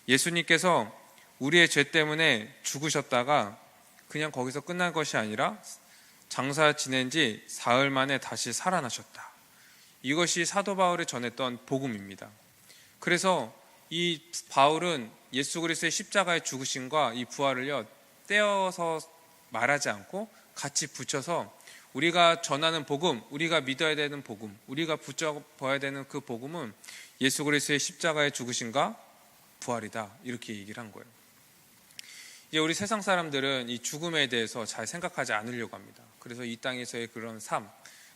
예수님께서 우리의 죄 때문에 죽으셨다가 그냥 거기서 끝난 것이 아니라 장사 지낸 지 사흘 만에 다시 살아나셨다. 이것이 사도 바울이 전했던 복음입니다. 그래서 이 바울은 예수 그리스도의 십자가의 죽으심과 이 부활을요 떼어서 말하지 않고 같이 붙여서 우리가 전하는 복음, 우리가 믿어야 되는 복음, 우리가 붙잡아야 되는 그 복음은 예수 그리스도의 십자가의 죽으심과 부활이다, 이렇게 얘기를 한 거예요. 이제 우리 세상 사람들은 이 죽음에 대해서 잘 생각하지 않으려고 합니다. 그래서 이 땅에서의 그런 삶,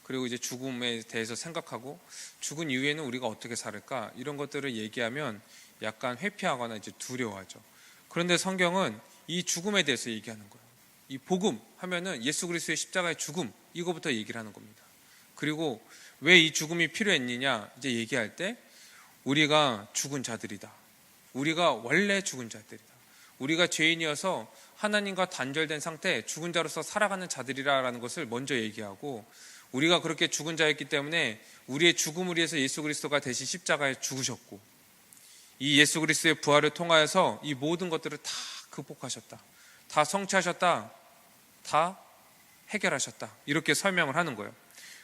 그리고 이제 죽음에 대해서 생각하고 죽은 이후에는 우리가 어떻게 살을까, 이런 것들을 얘기하면 약간 회피하거나 이제 두려워하죠. 그런데 성경은 이 죽음에 대해서 얘기하는 거예요. 이 복음 하면은 예수 그리스도의 십자가의 죽음, 이거부터 얘기를 하는 겁니다. 그리고 왜 이 죽음이 필요했느냐 이제 얘기할 때 우리가 죽은 자들이다. 우리가 원래 죽은 자들이다. 우리가 죄인이어서 하나님과 단절된 상태, 죽은 자로서 살아가는 자들이라는 것을 먼저 얘기하고, 우리가 그렇게 죽은 자였기 때문에 우리의 죽음을 위해서 예수 그리스도가 대신 십자가에 죽으셨고, 이 예수 그리스도의 부활을 통하여서 이 모든 것들을 다 극복하셨다, 다 성취하셨다, 다 해결하셨다, 이렇게 설명을 하는 거예요.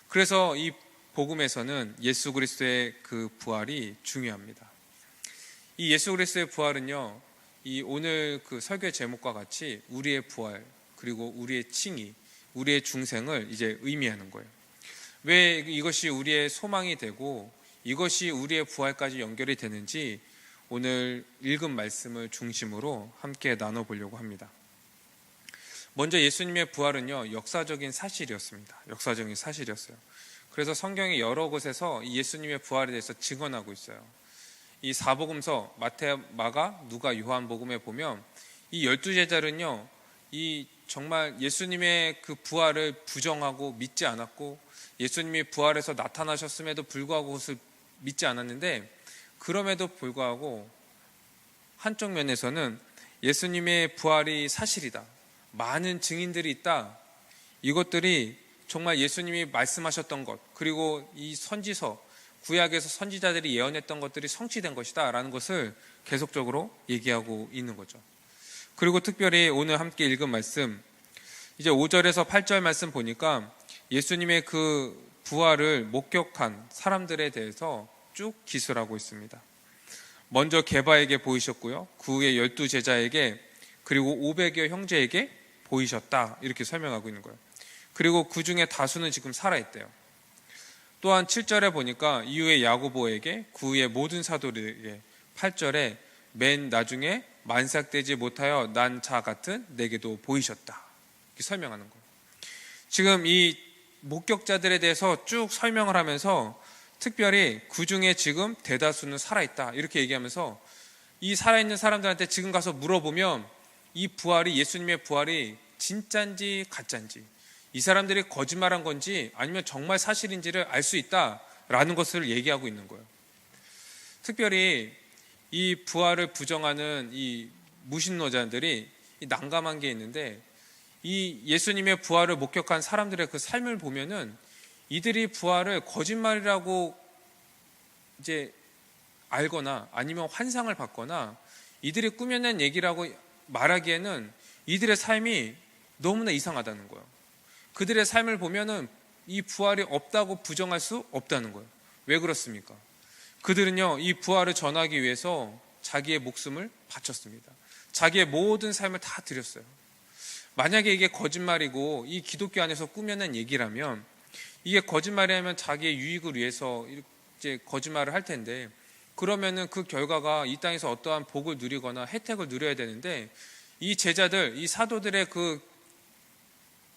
그래서 이 복음에서는 예수 그리스도의 그 부활이 중요합니다. 이 예수 그리스도의 부활은요, 이 오늘 그 설교의 제목과 같이 우리의 부활, 그리고 우리의 칭의, 우리의 중생을 이제 의미하는 거예요. 왜 이것이 우리의 소망이 되고 이것이 우리의 부활까지 연결이 되는지 오늘 읽은 말씀을 중심으로 함께 나눠보려고 합니다. 먼저 예수님의 부활은요, 역사적인 사실이었습니다. 역사적인 사실이었어요. 그래서 성경의 여러 곳에서 이 예수님의 부활에 대해서 증언하고 있어요. 이 사복음서 마태, 마가, 누가, 요한복음에 보면 이 12제자는요, 이 정말 예수님의 그 부활을 부정하고 믿지 않았고, 예수님이 부활해서 나타나셨음에도 불구하고 그것을 믿지 않았는데, 그럼에도 불구하고 한쪽 면에서는 예수님의 부활이 사실이다, 많은 증인들이 있다, 이것들이 정말 예수님이 말씀하셨던 것, 그리고 이 선지서, 구약에서 선지자들이 예언했던 것들이 성취된 것이다 라는 것을 계속적으로 얘기하고 있는 거죠. 그리고 특별히 오늘 함께 읽은 말씀, 이제 5절에서 8절 말씀 보니까 예수님의 그 부활을 목격한 사람들에 대해서 쭉 기술하고 있습니다. 먼저 게바에게 보이셨고요, 그 후에 12제자에게, 그리고 500여 형제에게 보이셨다, 이렇게 설명하고 있는 거예요. 그리고 그 중에 다수는 지금 살아있대요. 또한 7절에 보니까 이후에 야고보에게, 그 후에 모든 사도들에게, 8절에 맨 나중에 만삭되지 못하여 난 자 같은 내게도 보이셨다, 이렇게 설명하는 거예요. 지금 이 목격자들에 대해서 쭉 설명을 하면서 특별히 그 중에 지금 대다수는 살아있다, 이렇게 얘기하면서 이 살아있는 사람들한테 지금 가서 물어보면 이 부활이, 예수님의 부활이 진짜인지 가짜인지, 이 사람들이 거짓말한 건지 아니면 정말 사실인지를 알 수 있다라는 것을 얘기하고 있는 거예요. 특별히 이 부활을 부정하는 이 무신론자들이 난감한 게 있는데, 이 예수님의 부활을 목격한 사람들의 그 삶을 보면은 이들이 부활을 거짓말이라고 이제 알거나 아니면 환상을 받거나 이들이 꾸며낸 얘기라고 말하기에는 이들의 삶이 너무나 이상하다는 거예요. 그들의 삶을 보면은 이 부활이 없다고 부정할 수 없다는 거예요. 왜 그렇습니까? 그들은요, 이 부활을 전하기 위해서 자기의 목숨을 바쳤습니다. 자기의 모든 삶을 다 드렸어요. 만약에 이게 거짓말이고 이 기독교 안에서 꾸며낸 얘기라면, 이게 거짓말이라면 자기의 유익을 위해서 이제 거짓말을 할 텐데, 그러면은 그 결과가 이 땅에서 어떠한 복을 누리거나 혜택을 누려야 되는데, 이 제자들, 이 사도들의 그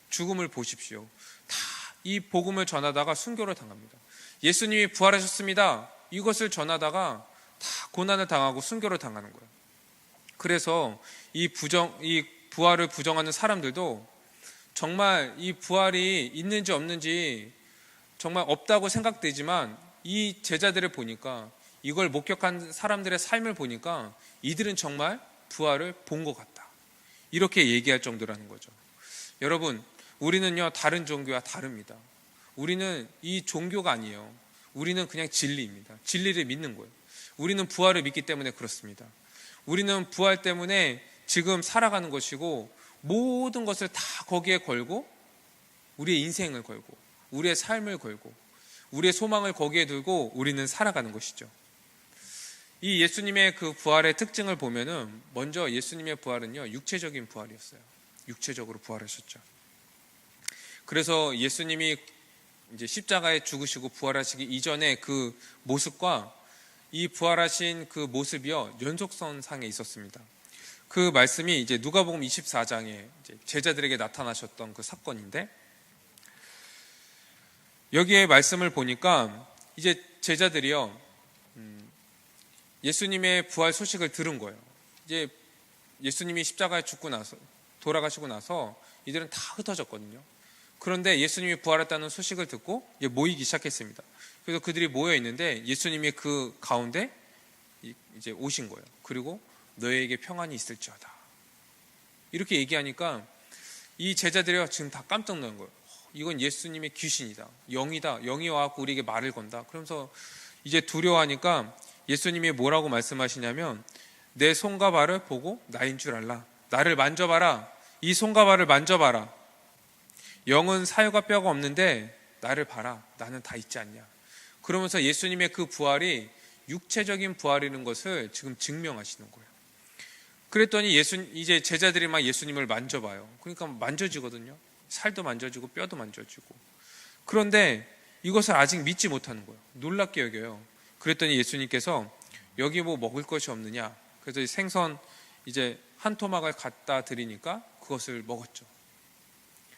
죽음을 보십시오. 다 이 복음을 전하다가 순교를 당합니다. 예수님이 부활하셨습니다, 이것을 전하다가 다 고난을 당하고 순교를 당하는 거예요. 그래서 이 부활을 부정하는 사람들도 정말 이 부활이 있는지 없는지 정말 없다고 생각되지만, 이 제자들을 보니까, 이걸 목격한 사람들의 삶을 보니까 이들은 정말 부활을 본 것 같다, 이렇게 얘기할 정도라는 거죠. 여러분, 우리는요 다른 종교와 다릅니다. 우리는 이 종교가 아니에요. 우리는 그냥 진리입니다. 진리를 믿는 거예요. 우리는 부활을 믿기 때문에 그렇습니다. 우리는 부활 때문에 지금 살아가는 것이고 모든 것을 다 거기에 걸고 우리의 인생을 걸고 우리의 삶을 걸고 우리의 소망을 거기에 두고 우리는 살아가는 것이죠. 이 예수님의 그 부활의 특징을 보면은 먼저 예수님의 부활은요, 육체적인 부활이었어요. 육체적으로 부활하셨죠. 그래서 예수님이 이제 십자가에 죽으시고 부활하시기 이전에 그 모습과 이 부활하신 그 모습이요, 연속선상에 있었습니다. 그 말씀이 이제 누가복음 24장에 이제 제자들에게 나타나셨던 그 사건인데, 여기에 말씀을 보니까 이제 제자들이요, 예수님의 부활 소식을 들은 거예요. 이제 예수님이 십자가에 죽고 나서 돌아가시고 나서 이들은 다 흩어졌거든요. 그런데 예수님이 부활했다는 소식을 듣고 이제 모이기 시작했습니다. 그래서 그들이 모여 있는데 예수님이 그 가운데 이제 오신 거예요. 그리고 너희에게 평안이 있을지어다, 이렇게 얘기하니까 이 제자들이 지금 다 깜짝 놀란 거예요. 이건 예수님의 귀신이다, 영이다, 영이 와갖고 우리에게 말을 건다. 그러면서 이제 두려워하니까 예수님이 뭐라고 말씀하시냐면, 내 손과 발을 보고 나인 줄 알라. 나를 만져봐라. 이 손과 발을 만져봐라. 영은 사유가 뼈가 없는데 나를 봐라. 나는 다 있지 않냐. 그러면서 예수님의 그 부활이 육체적인 부활이라는 것을 지금 증명하시는 거예요. 그랬더니 이제 제자들이 막 예수님을 만져봐요. 그러니까 만져지거든요. 살도 만져지고 뼈도 만져지고. 그런데 이것을 아직 믿지 못하는 거예요. 놀랍게 여겨요. 그랬더니 예수님께서 여기 뭐 먹을 것이 없느냐. 그래서 생선 이제 한 토막을 갖다 드리니까 그것을 먹었죠.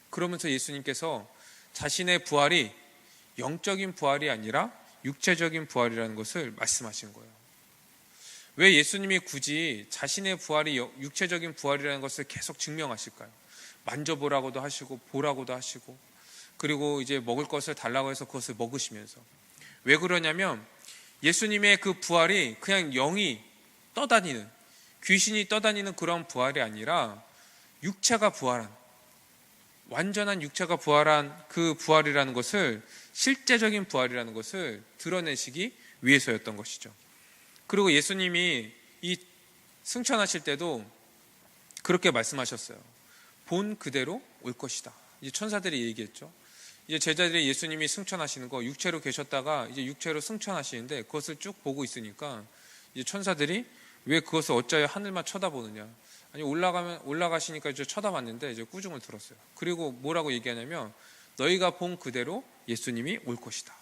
그러면서 예수님께서 자신의 부활이 영적인 부활이 아니라 육체적인 부활이라는 것을 말씀하신 거예요. 왜 예수님이 굳이 자신의 부활이 육체적인 부활이라는 것을 계속 증명하실까요? 만져보라고도 하시고 보라고도 하시고, 그리고 이제 먹을 것을 달라고 해서 그것을 먹으시면서. 왜 그러냐면 예수님의 그 부활이 그냥 영이 떠다니는, 귀신이 떠다니는 그런 부활이 아니라 육체가 부활한, 완전한 육체가 부활한 그 부활이라는 것을, 실제적인 부활이라는 것을 드러내시기 위해서였던 것이죠. 그리고 예수님이 이 승천하실 때도 그렇게 말씀하셨어요. 본 그대로 올 것이다. 이제 천사들이 얘기했죠. 이제 제자들이 예수님이 승천하시는 거, 육체로 계셨다가 이제 육체로 승천하시는데 그것을 쭉 보고 있으니까 이제 천사들이 왜 그것을 어찌하여 하늘만 쳐다보느냐. 아니 올라가시니까 이제 쳐다봤는데 이제 꾸중을 들었어요. 그리고 뭐라고 얘기하냐면, 너희가 본 그대로 예수님이 올 것이다.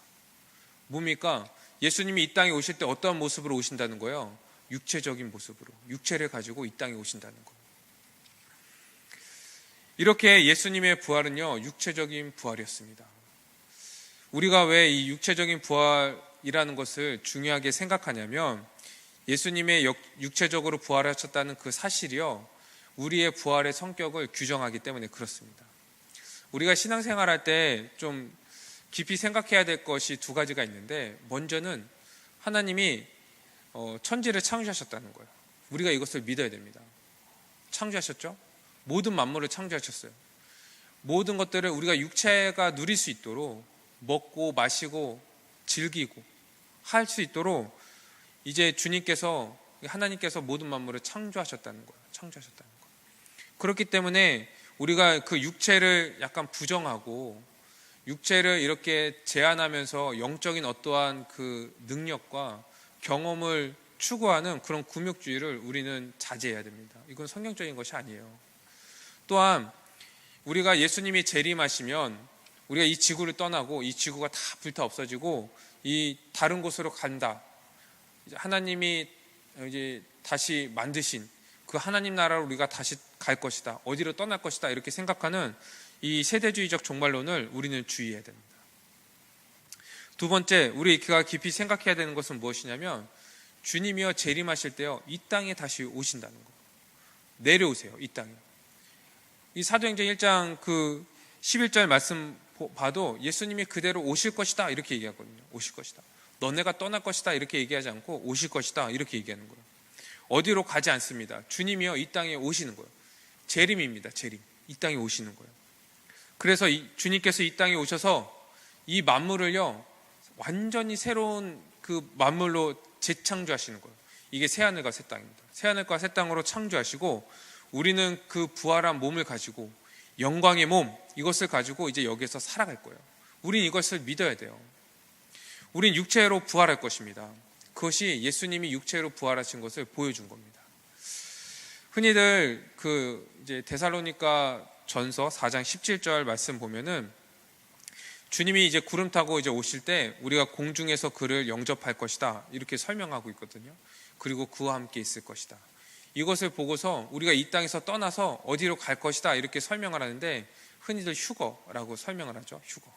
뭡니까? 예수님이 이 땅에 오실 때 어떠한 모습으로 오신다는 거예요? 육체적인 모습으로, 육체를 가지고 이 땅에 오신다는 거예요. 이렇게 예수님의 부활은요, 육체적인 부활이었습니다. 우리가 왜 이 육체적인 부활이라는 것을 중요하게 생각하냐면, 예수님의 육체적으로 부활하셨다는 그 사실이요, 우리의 부활의 성격을 규정하기 때문에 그렇습니다. 우리가 신앙생활할 때 좀 깊이 생각해야 될 것이 두 가지가 있는데, 먼저는 하나님이 천지를 창조하셨다는 거예요. 우리가 이것을 믿어야 됩니다. 창조하셨죠? 모든 만물을 창조하셨어요. 모든 것들을 우리가 육체가 누릴 수 있도록, 먹고 마시고 즐기고 할 수 있도록 이제 주님께서, 하나님께서 모든 만물을 창조하셨다는 거예요. 창조하셨다는 거예요. 그렇기 때문에 우리가 그 육체를 약간 부정하고 육체를 이렇게 제한하면서 영적인 어떠한 그 능력과 경험을 추구하는 그런 금욕주의를 우리는 자제해야 됩니다. 이건 성경적인 것이 아니에요. 또한 우리가 예수님이 재림하시면 우리가 이 지구를 떠나고 이 지구가 다 불타 없어지고 이 다른 곳으로 간다. 하나님이 이제 다시 만드신 그 하나님 나라로 우리가 다시 갈 것이다. 어디로 떠날 것이다. 이렇게 생각하는 이 세대주의적 종말론을 우리는 주의해야 됩니다. 두 번째, 우리가 깊이 생각해야 되는 것은 무엇이냐면, 주님이여 재림하실 때요, 이 땅에 다시 오신다는 거. 내려오세요, 이 땅에. 이 사도행전 1장 그 11절 말씀 봐도 예수님이 그대로 오실 것이다 이렇게 얘기하거든요. 오실 것이다. 너네가 떠날 것이다 이렇게 얘기하지 않고 오실 것이다 이렇게 얘기하는 거예요. 어디로 가지 않습니다. 주님이요 이 땅에 오시는 거예요. 재림입니다. 재림. 이 땅에 오시는 거예요. 그래서 주님께서 이 땅에 오셔서 이 만물을요 완전히 새로운 그 만물로 재창조하시는 거예요. 이게 새하늘과 새 땅입니다. 새하늘과 새 땅으로 창조하시고 우리는 그 부활한 몸을 가지고 영광의 몸, 이것을 가지고 이제 여기에서 살아갈 거예요. 우린 이것을 믿어야 돼요. 우린 육체로 부활할 것입니다. 그것이 예수님이 육체로 부활하신 것을 보여준 겁니다. 흔히들 이제 데살로니가 전서 4장 17절 말씀 보면은 주님이 이제 구름 타고 이제 오실 때 우리가 공중에서 그를 영접할 것이다, 이렇게 설명하고 있거든요. 그리고 그와 함께 있을 것이다. 이것을 보고서 우리가 이 땅에서 떠나서 어디로 갈 것이다, 이렇게 설명을 하는데 흔히들 휴거라고 설명을 하죠. 휴거.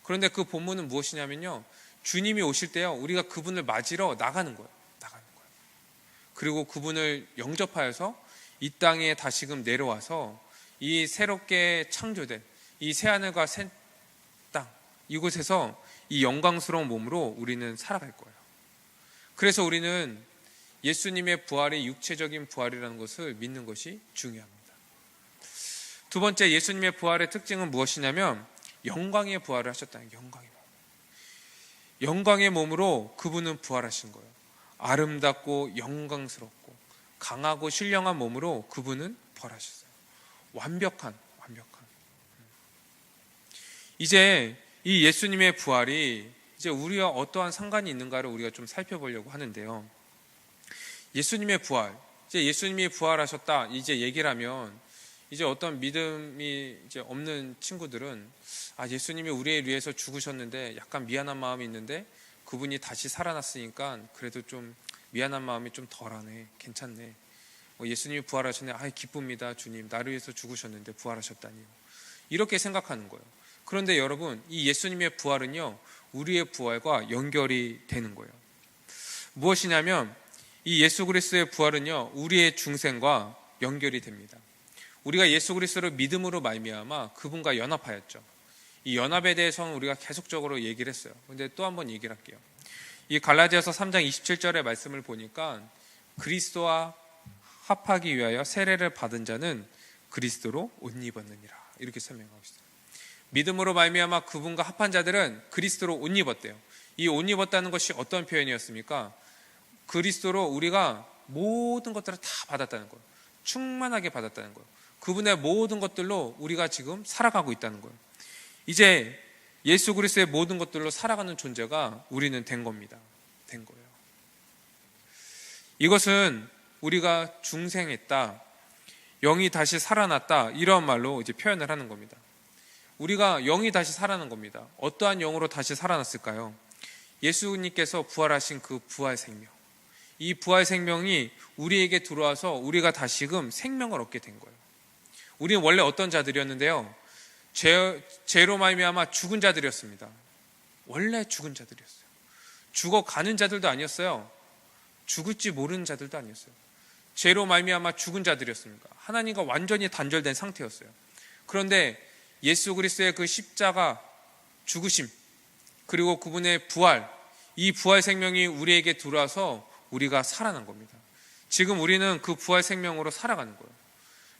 그런데 그 본문은 무엇이냐면요, 주님이 오실 때요, 우리가 그분을 맞으러 나가는 거예요. 그리고 그분을 영접하여서 이 땅에 다시금 내려와서 이 새롭게 창조된 이 새하늘과 새 땅, 이곳에서 이 영광스러운 몸으로 우리는 살아갈 거예요. 그래서 우리는 예수님의 부활이 육체적인 부활이라는 것을 믿는 것이 중요합니다. 두 번째, 예수님의 부활의 특징은 무엇이냐면 영광의 부활을 하셨다는 거예요. 영광의 몸으로 그분은 부활하신 거예요. 아름답고 영광스럽고 강하고 신령한 몸으로 그분은 부활하셨어요. 완벽한. 이제 이 예수님의 부활이 이제 우리와 어떠한 상관이 있는가를 우리가 좀 살펴보려고 하는데요. 예수님의 부활, 이제 예수님이 부활하셨다 이제 얘기를 하면 이제 어떤 믿음이 이제 없는 친구들은 예수님이 우리를 위해서 죽으셨는데 약간 미안한 마음이 있는데 그분이 다시 살아났으니까 그래도 좀 미안한 마음이 좀 덜하네, 괜찮네. 예수님이 부활하셨네, 기쁩니다. 주님, 나를 위해서 죽으셨는데 부활하셨다니요. 이렇게 생각하는 거예요. 그런데 여러분, 이 예수님의 부활은요, 우리의 부활과 연결이 되는 거예요. 무엇이냐면 이 예수 그리스도의 부활은요, 우리의 중생과 연결이 됩니다. 우리가 예수 그리스도를 믿음으로 말미암아 그분과 연합하였죠. 이 연합에 대해서는 우리가 계속적으로 얘기를 했어요. 그런데 또 한번 얘기를 할게요. 이 갈라디아서 3장 27절의 말씀을 보니까 그리스도와 합하기 위하여 세례를 받은 자는 그리스도로 옷 입었느니라, 이렇게 설명하고 있어요. 믿음으로 말미암아 그분과 합한 자들은 그리스도로 옷 입었대요. 이 옷 입었다는 것이 어떤 표현이었습니까? 그리스도로 우리가 모든 것들을 다 받았다는 거예요. 충만하게 받았다는 거예요. 그분의 모든 것들로 우리가 지금 살아가고 있다는 거예요. 이제 예수 그리스도의 모든 것들로 살아가는 존재가 우리는 된 겁니다. 된 거예요. 이것은 우리가 중생했다, 영이 다시 살아났다, 이런 말로 이제 표현을 하는 겁니다. 우리가 영이 다시 살아난 겁니다. 어떠한 영으로 다시 살아났을까요? 예수님께서 부활하신 그 부활 생명, 이 부활 생명이 우리에게 들어와서 우리가 다시금 생명을 얻게 된 거예요. 우리는 원래 어떤 자들이었는데요, 죄로 말미암아 죽은 자들이었습니다. 원래 죽은 자들이었어요. 죽어가는 자들도 아니었어요. 죽을지 모르는 자들도 아니었어요. 죄로 말미암아 죽은 자들이었습니다. 하나님과 완전히 단절된 상태였어요. 그런데 예수 그리스도의 그 십자가 죽으심, 그리고 그분의 부활, 이 부활 생명이 우리에게 들어와서 우리가 살아난 겁니다. 지금 우리는 그 부활 생명으로 살아가는 거예요.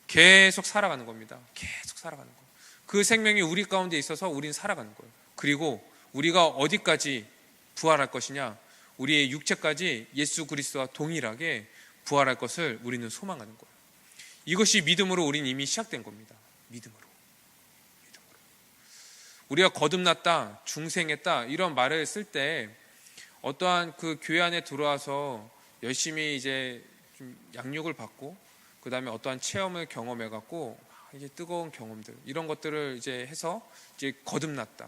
계속 살아가는 겁니다. 계속 살아가는 거예요. 그 생명이 우리 가운데 있어서 우린 살아가는 거예요. 그리고 우리가 어디까지 부활할 것이냐, 우리의 육체까지 예수 그리스도와 동일하게 부활할 것을 우리는 소망하는 거예요. 이것이 믿음으로 우린 이미 시작된 겁니다. 믿음으로. 우리가 거듭났다, 중생했다, 이런 말을 쓸 때 어떠한 그 교회 안에 들어와서 열심히 이제 좀 양육을 받고 그 다음에 어떠한 체험을 경험해 갖고 이제 뜨거운 경험들, 이런 것들을 이제 해서 이제 거듭났다,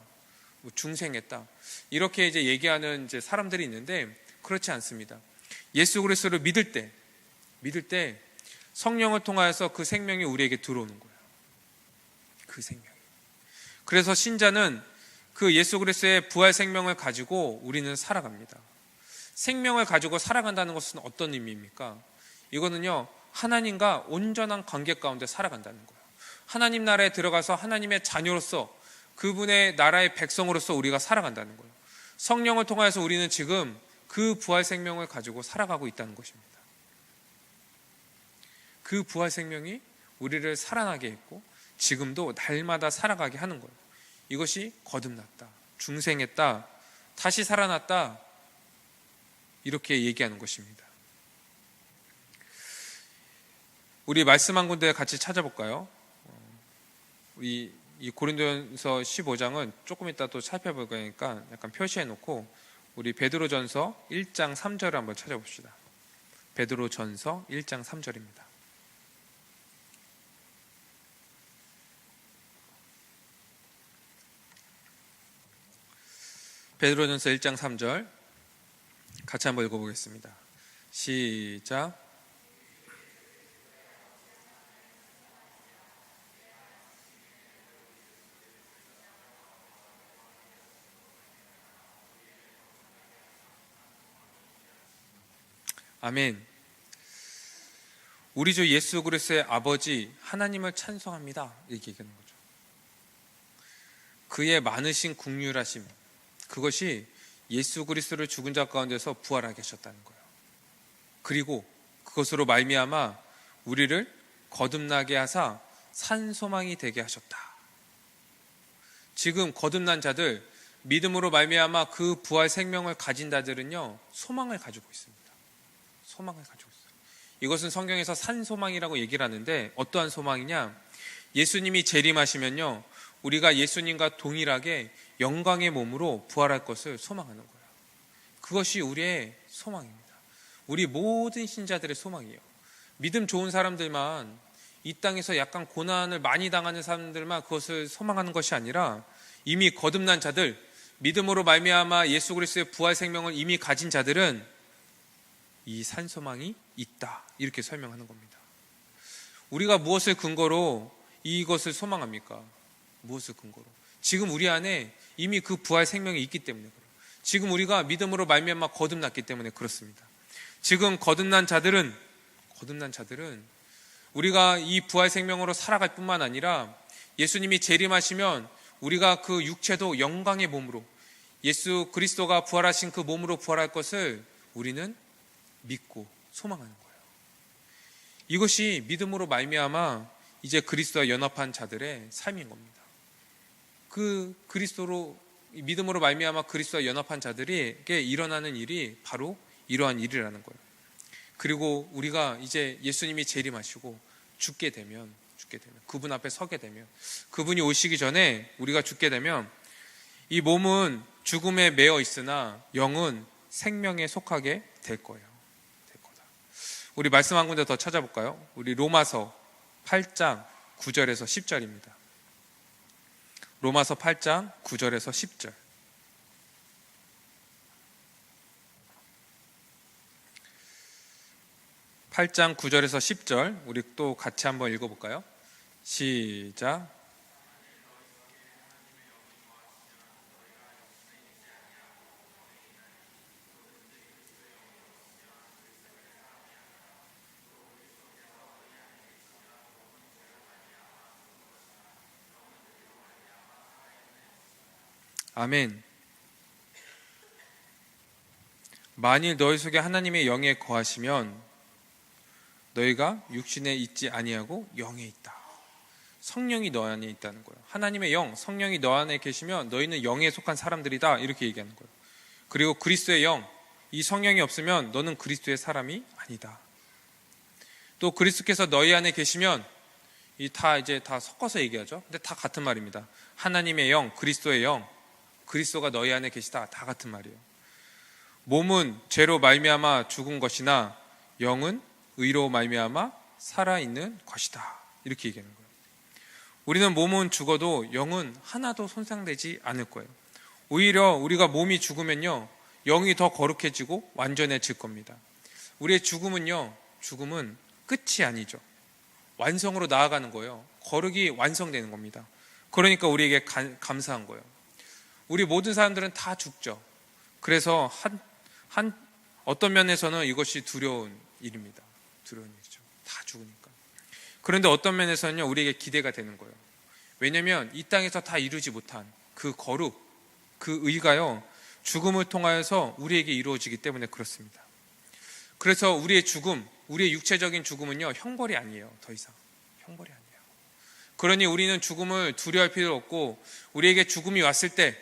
중생했다, 이렇게 이제 얘기하는 이제 사람들이 있는데 그렇지 않습니다. 예수 그리스도를 믿을 때 성령을 통하여서 그 생명이 우리에게 들어오는 거예요. 그 생명. 그래서 신자는 그 예수 그리스도의 부활 생명을 가지고 우리는 살아갑니다. 생명을 가지고 살아간다는 것은 어떤 의미입니까? 이거는요, 하나님과 온전한 관계 가운데 살아간다는 거예요. 하나님 나라에 들어가서 하나님의 자녀로서 그분의 나라의 백성으로서 우리가 살아간다는 거예요. 성령을 통해서 우리는 지금 그 부활 생명을 가지고 살아가고 있다는 것입니다. 그 부활 생명이 우리를 살아나게 했고 지금도 날마다 살아가게 하는 거예요. 이것이 거듭났다, 중생했다, 다시 살아났다, 이렇게 얘기하는 것입니다. 우리 말씀 한 군데 같이 찾아볼까요? 우리 이 고린도전서 15장은 조금 이따 또 살펴볼 거니까 약간 표시해 놓고 우리 베드로전서 1장 3절을 한번 찾아봅시다. 베드로전서 1장 3절입니다. 베드로전서 1장 3절 같이 한번 읽어보겠습니다. 시작. 아멘. 우리 주 예수 그리스도의 아버지 하나님을 찬송합니다. 이렇게 얘기하는 거죠. 그의 많으신 긍휼하심, 그것이 예수 그리스도를 죽은 자 가운데서 부활하게 하셨다는 거예요. 그리고 그것으로 말미암아 우리를 거듭나게 하사 산 소망이 되게 하셨다. 지금 거듭난 자들, 믿음으로 말미암아 그 부활 생명을 가진 자들은요, 소망을 가지고 있습니다. 소망을 가지고 있어요. 이것은 성경에서 산 소망이라고 얘기를 하는데 어떠한 소망이냐? 예수님이 재림하시면요, 우리가 예수님과 동일하게 영광의 몸으로 부활할 것을 소망하는 거예요. 그것이 우리의 소망입니다. 우리 모든 신자들의 소망이에요. 믿음 좋은 사람들만, 이 땅에서 약간 고난을 많이 당하는 사람들만 그것을 소망하는 것이 아니라 이미 거듭난 자들, 믿음으로 말미암아 예수 그리스도의 부활 생명을 이미 가진 자들은 이 산 소망이 있다, 이렇게 설명하는 겁니다. 우리가 무엇을 근거로 이것을 소망합니까? 무엇을 근거로? 지금 우리 안에 이미 그 부활 생명이 있기 때문에 그래요. 지금 우리가 믿음으로 말미암아 거듭났기 때문에 그렇습니다. 지금 거듭난 자들은 우리가 이 부활 생명으로 살아갈 뿐만 아니라 예수님이 재림하시면 우리가 그 육체도 영광의 몸으로, 예수 그리스도가 부활하신 그 몸으로 부활할 것을 우리는 믿고 소망하는 거예요. 이것이 믿음으로 말미암아 이제 그리스도와 연합한 자들의 삶인 겁니다. 그 그리스도로, 믿음으로 말미암아 그리스도와 연합한 자들에게 일어나는 일이 바로 이러한 일이라는 거예요. 그리고 우리가 이제 예수님이 재림하시고 죽게 되면 그분 앞에 서게 되면, 그분이 오시기 전에 우리가 죽게 되면 이 몸은 죽음에 매여 있으나 영은 생명에 속하게 될 거예요. 우리 말씀 한 군데 더 찾아볼까요? 우리 로마서 8장 9절에서 10절입니다. 로마서 8장 9절에서 10절. (8장 9절에서 10절) 우리 또 같이 한번 읽어볼까요? 시작. 아멘. 만일 너희 속에 하나님의 영에 거하시면 너희가 육신에 있지 아니하고 영에 있다. 성령이 너 안에 있다는 거예요. 하나님의 영, 성령이 너 안에 계시면 너희는 영에 속한 사람들이다, 이렇게 얘기하는 거예요. 그리고 그리스도의 영, 이 성령이 없으면 너는 그리스도의 사람이 아니다. 또 그리스도께서 너희 안에 계시면, 이 이제 다 섞어서 얘기하죠. 근데 다 같은 말입니다. 하나님의 영, 그리스도의 영, 그리스도가 너희 안에 계시다, 다 같은 말이에요. 몸은 죄로 말미암아 죽은 것이나 영은 의로 말미암아 살아있는 것이다, 이렇게 얘기하는 거예요. 우리는 몸은 죽어도 영은 하나도 손상되지 않을 거예요. 오히려 우리가 몸이 죽으면요, 영이 더 거룩해지고 완전해질 겁니다. 우리의 죽음은 끝이 아니죠. 완성으로 나아가는 거예요. 거룩이 완성되는 겁니다. 그러니까 우리에게 감사한 거예요. 우리 모든 사람들은 다 죽죠. 그래서 어떤 면에서는 이것이 두려운 일입니다. 두려운 일이죠. 다 죽으니까. 그런데 어떤 면에서는요, 우리에게 기대가 되는 거예요. 왜냐하면 이 땅에서 다 이루지 못한 그 거룩, 그 의가요, 죽음을 통하여서 우리에게 이루어지기 때문에 그렇습니다. 그래서 우리의 죽음, 우리의 육체적인 죽음은요, 형벌이 아니에요. 더 이상 형벌이 아니에요. 그러니 우리는 죽음을 두려워할 필요 없고, 우리에게 죽음이 왔을 때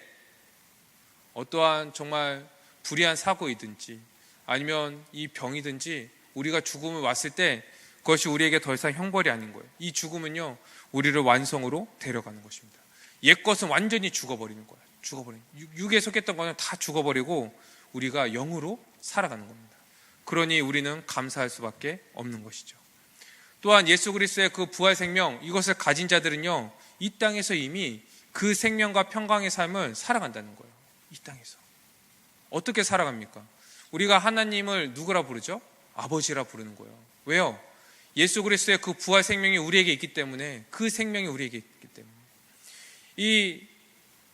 어떠한 정말 불의한 사고이든지 아니면 이 병이든지 우리가 죽음을 왔을 때 그것이 우리에게 더 이상 형벌이 아닌 거예요. 이 죽음은요, 우리를 완성으로 데려가는 것입니다. 옛 것은 완전히 죽어버리는 거예요. 죽어버리는, 육에 속했던 거는 다 죽어버리고 우리가 영으로 살아가는 겁니다. 그러니 우리는 감사할 수밖에 없는 것이죠. 또한 예수 그리스도의 그 부활 생명, 이것을 가진 자들은요, 이 땅에서 이미 그 생명과 평강의 삶을 살아간다는 거예요. 이 땅에서 어떻게 살아갑니까? 우리가 하나님을 누구라 부르죠? 아버지라 부르는 거예요. 왜요? 예수 그리스도의 그 부활 생명이 우리에게 있기 때문에, 그 생명이 우리에게 있기 때문에. 이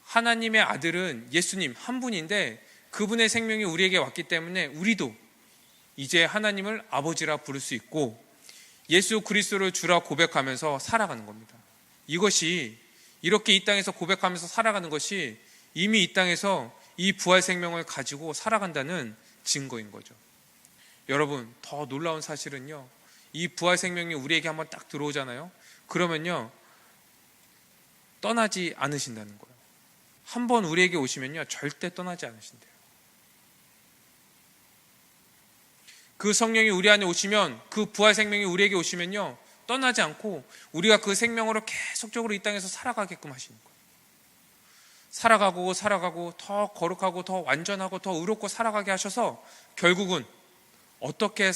하나님의 아들은 예수님 한 분인데 그분의 생명이 우리에게 왔기 때문에 우리도 이제 하나님을 아버지라 부를 수 있고 예수 그리스도를 주라 고백하면서 살아가는 겁니다. 이것이, 이렇게 이 땅에서 고백하면서 살아가는 것이 이미 이 땅에서 이 부활 생명을 가지고 살아간다는 증거인 거죠. 여러분, 더 놀라운 사실은요, 이 부활 생명이 우리에게 한번 딱 들어오잖아요. 그러면요, 떠나지 않으신다는 거예요. 한번 우리에게 오시면요, 절대 떠나지 않으신대요. 그 성령이 우리 안에 오시면, 그 부활 생명이 우리에게 오시면요, 떠나지 않고 우리가 그 생명으로 계속적으로 이 땅에서 살아가게끔 하시는 거예요. 살아가고 더 거룩하고 더 완전하고 더 의롭고 살아가게 하셔서 결국은 어떻게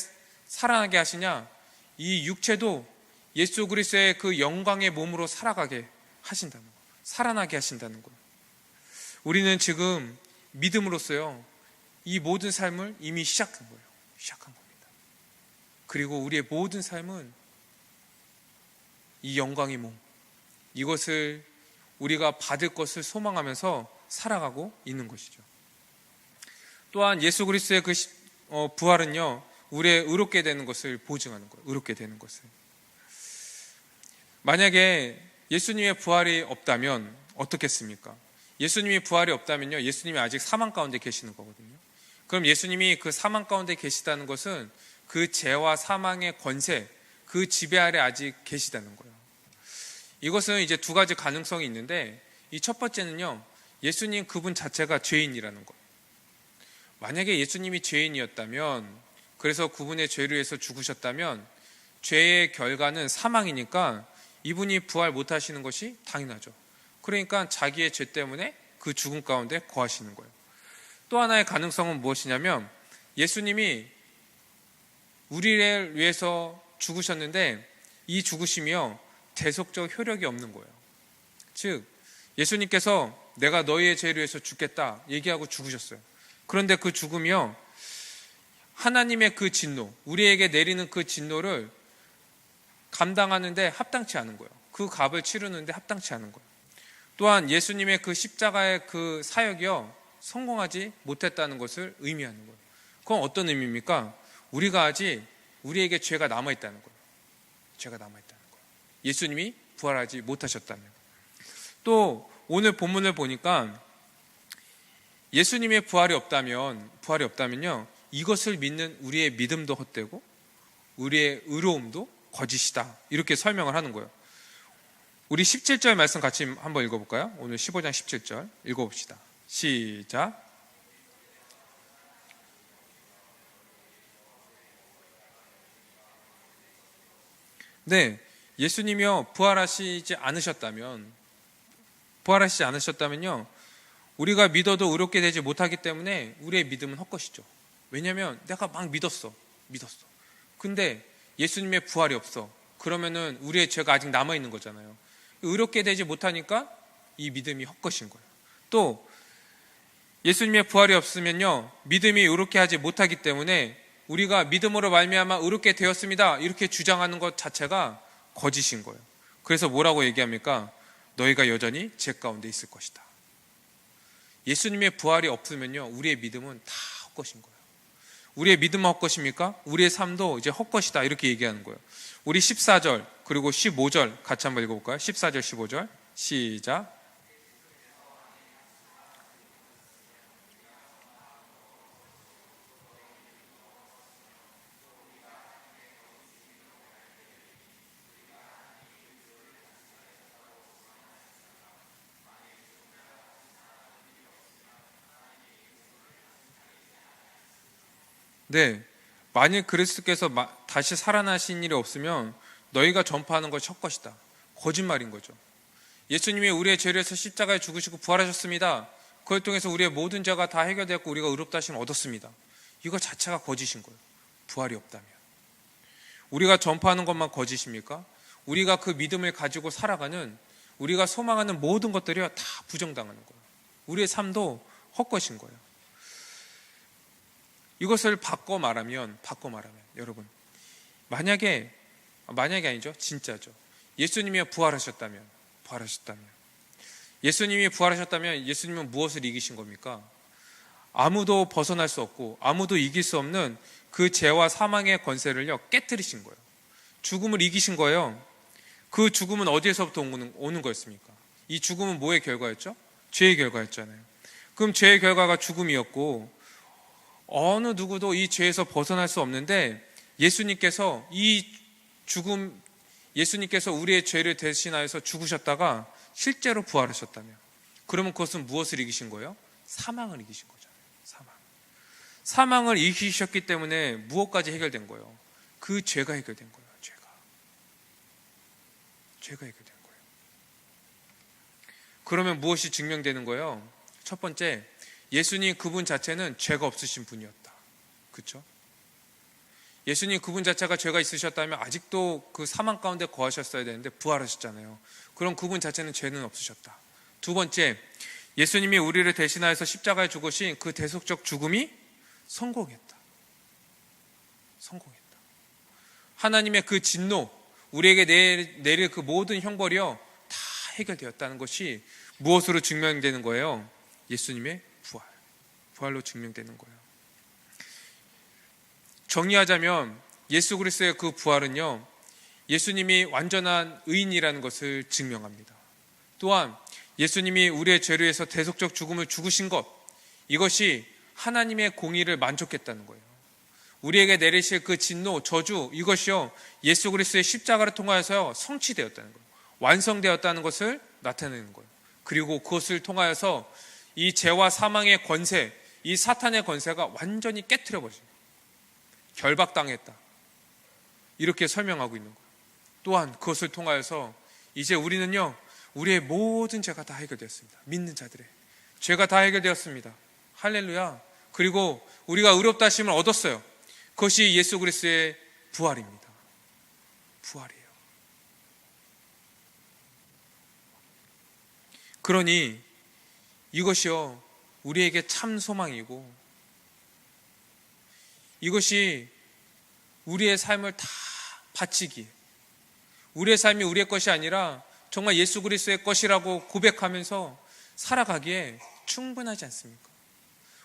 살아나게 하시냐? 이 육체도 예수 그리스도의 그 영광의 몸으로 살아가게 하신다는 거예요. 살아나게 하신다는 거예요. 우리는 지금 믿음으로써요, 이 모든 삶을 이미 시작한 거예요. 시작한 겁니다. 그리고 우리의 모든 삶은 이 영광의 몸, 이것을 우리가 받을 것을 소망하면서 살아가고 있는 것이죠. 또한 예수 그리스도의 그 부활은요, 우리의 의롭게 되는 것을 보증하는 거예요. 의롭게 되는 것을. 만약에 예수님의 부활이 없다면 어떻겠습니까? 예수님이 부활이 없다면요, 예수님이 아직 사망 가운데 계시는 거거든요. 그럼 예수님이 그 사망 가운데 계시다는 것은 그 죄와 사망의 권세, 그 지배 아래 아직 계시다는 거예요. 이것은 이제 두 가지 가능성이 있는데, 이 첫 번째는요, 예수님 그분 자체가 죄인이라는 거예요. 만약에 예수님이 죄인이었다면, 그래서 그분의 죄를 위해서 죽으셨다면 죄의 결과는 사망이니까 이분이 부활 못하시는 것이 당연하죠. 그러니까 자기의 죄 때문에 그 죽음 가운데 거하시는 거예요. 또 하나의 가능성은 무엇이냐면, 예수님이 우리를 위해서 죽으셨는데 이 죽으심이요, 대속적 효력이 없는 거예요. 즉, 예수님께서 내가 너희의 죄를 위해서 죽겠다 얘기하고 죽으셨어요. 그런데 그 죽음이요, 하나님의 그 진노, 우리에게 내리는 그 진노를 감당하는데 합당치 않은 거예요. 그 값을 치르는데 합당치 않은 거예요. 또한 예수님의 그 십자가의 그 사역이요, 성공하지 못했다는 것을 의미하는 거예요. 그건 어떤 의미입니까? 우리가 아직, 우리에게 죄가 남아있다는 거예요. 죄가 남아있다는 거예요. 예수님이 부활하지 못하셨다면. 또 오늘 본문을 보니까 예수님의 부활이 없다면요, 이것을 믿는 우리의 믿음도 헛되고 우리의 의로움도 거짓이다, 이렇게 설명을 하는 거예요. 우리 17절 말씀 같이 한번 읽어볼까요? 오늘 15장 17절 읽어봅시다. 시작. 네, 예수님이요, 부활하시지 않으셨다면요, 우리가 믿어도 의롭게 되지 못하기 때문에 우리의 믿음은 헛것이죠. 왜냐하면 내가 막 믿었어. 근데 예수님의 부활이 없어. 그러면은 우리의 죄가 아직 남아있는 거잖아요. 의롭게 되지 못하니까 이 믿음이 헛것인 거예요. 또 예수님의 부활이 없으면요, 믿음이 의롭게 하지 못하기 때문에 우리가 믿음으로 말미암아 의롭게 되었습니다, 이렇게 주장하는 것 자체가 거짓인 거예요. 그래서 뭐라고 얘기합니까? 너희가 여전히 죄 가운데 있을 것이다. 예수님의 부활이 없으면요, 우리의 믿음은 다 헛것인 거예요. 우리의 믿음은 헛것입니까? 우리의 삶도 이제 헛것이다, 이렇게 얘기하는 거예요. 우리 14절 그리고 15절 같이 한번 읽어볼까요? 14절 15절 시작. 네, 만일 그리스도께서 다시 살아나신 일이 없으면 너희가 전파하는 것이 헛것이다. 거짓말인 거죠. 예수님이 우리의 죄를 위해서 십자가에 죽으시고 부활하셨습니다. 그걸 통해서 우리의 모든 죄가 다 해결되었고 우리가 의롭다 하심을 얻었습니다. 이거 자체가 거짓인 거예요. 부활이 없다면. 우리가 전파하는 것만 거짓입니까? 우리가 그 믿음을 가지고 살아가는, 우리가 소망하는 모든 것들이 다 부정당하는 거예요. 우리의 삶도 헛것인 거예요. 이것을 바꿔 말하면 여러분, 만약에 아니죠, 진짜죠. 예수님이 부활하셨다면 예수님이 부활하셨다면 예수님은 무엇을 이기신 겁니까? 아무도 벗어날 수 없고 아무도 이길 수 없는 그 죄와 사망의 권세를요 깨뜨리신 거예요. 죽음을 이기신 거예요. 그 죽음은 어디에서부터 오는 거였습니까? 이 죽음은 뭐의 결과였죠? 죄의 결과였잖아요. 그럼 죄의 결과가 죽음이었고 어느 누구도 이 죄에서 벗어날 수 없는데 예수님께서 예수님께서 우리의 죄를 대신하여서 죽으셨다가 실제로 부활하셨다면, 그러면 그것은 무엇을 이기신 거예요? 사망을 이기신 거잖아요. 사망을 이기셨기 때문에 무엇까지 해결된 거예요? 그 죄가 해결된 거예요. 죄가 해결된 거예요. 그러면 무엇이 증명되는 거예요? 첫 번째, 예수님 그분 자체는 죄가 없으신 분이었다. 그렇죠? 예수님 그분 자체가 죄가 있으셨다면 아직도 그 사망 가운데 거하셨어야 되는데 부활하셨잖아요. 그럼 그분 자체는 죄는 없으셨다. 두 번째, 예수님이 우리를 대신하여서 십자가에 죽으신 그 대속적 죽음이 성공했다. 하나님의 그 진노, 우리에게 내릴 그 모든 형벌이요 다 해결되었다는 것이 무엇으로 증명되는 거예요? 예수님의 부활로 증명되는 거예요. 정리하자면 예수 그리스도의 그 부활은요, 예수님이 완전한 의인이라는 것을 증명합니다. 또한 예수님이 우리의 죄를 위해서 대속적 죽음을 죽으신 것, 이것이 하나님의 공의를 만족했다는 거예요. 우리에게 내리실 그 진노, 저주, 이것이요 예수 그리스도의 십자가를 통하여서 성취되었다는 거예요. 완성되었다는 것을 나타내는 거예요. 그리고 그것을 통하여서 이 죄와 사망의 권세, 이 사탄의 권세가 완전히 깨트려버립니다. 결박당했다, 이렇게 설명하고 있는 거예요. 또한 그것을 통하여서 이제 우리는요 우리의 모든 죄가 다 해결되었습니다. 믿는 자들의 죄가 다 해결되었습니다. 할렐루야. 그리고 우리가 의롭다 하심을 얻었어요. 그것이 예수 그리스도의 부활입니다. 부활이에요. 그러니 이것이요 우리에게 참 소망이고, 이것이 우리의 삶을 다 바치기에, 우리의 삶이 우리의 것이 아니라 정말 예수 그리스도의 것이라고 고백하면서 살아가기에 충분하지 않습니까?